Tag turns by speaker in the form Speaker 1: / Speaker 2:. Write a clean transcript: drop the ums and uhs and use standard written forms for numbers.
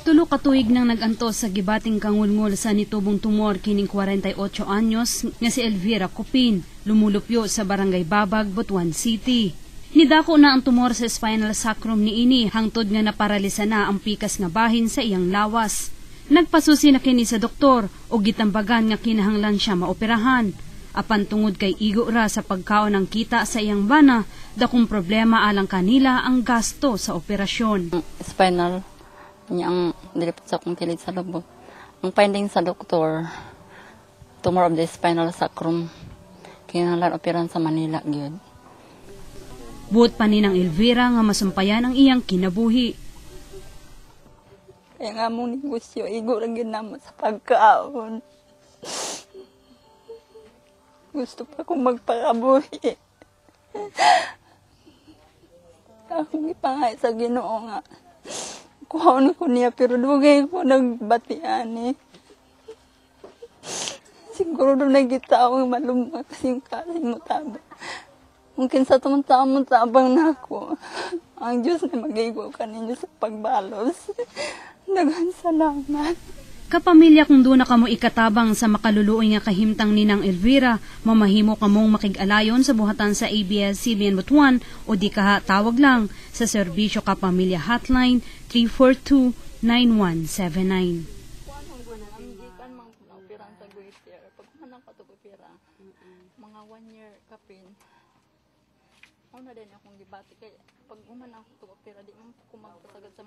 Speaker 1: Tulo ka tuig nang nagantos sa gibating kangulngol sa nitubong tumor kining 48 anyos nga si Elvira Copin, lumulupyo sa Barangay Babag, Butuan City. Nidako na ang tumor sa spinal sacrum niini hangtod nga naparalisa na ang pikas nga bahin sa iyang lawas. Nagpasusi na kini sa doktor o gitambagan nga kinahanglan siya maoperahan. Apan tungod kay igo ra sa pagkaon ng kita sa iyang bana, dakong problema alang kanila ang gasto sa operasyon.
Speaker 2: Spinal niya ang dilipot sa akong kilid sa lubot. Ang finding sa doktor, tumor of the spinal sacrum. Kinahanglan operan sa Manila gyud.
Speaker 1: Buot pa ni ng Elvira nga masumpayan ang iyang kinabuhi.
Speaker 2: Kaya nga mong negosyo, igo lang yun naman sa pagkaon. Gusto pa akong magpakabuhi. Akong ipangay sa Ginoo nga. Kuhaon ko niya, pero dugay ko nagbatian eh. Siguro doon nagitawang malumag kasing kaling mo taba. Mungkin sa tumang tabang na ako. Ang Diyos na mag-igo ka ninyo sa pagbalos. Daghang salamat.
Speaker 1: Kapamilya kung doon na kamo ikatabang sa makaluluoy nga kahimtang ni ng Elvira, mamahimo kamong makig-alayon sa buhatan sa ABS-CBN Butuan o di kaha tawag lang sa Serbisyo Kapamilya Hotline 342-9179.
Speaker 2: Mga 1 year kapin. Una din akong gibati kay pag uman ako to opera di man ko magpasagad sa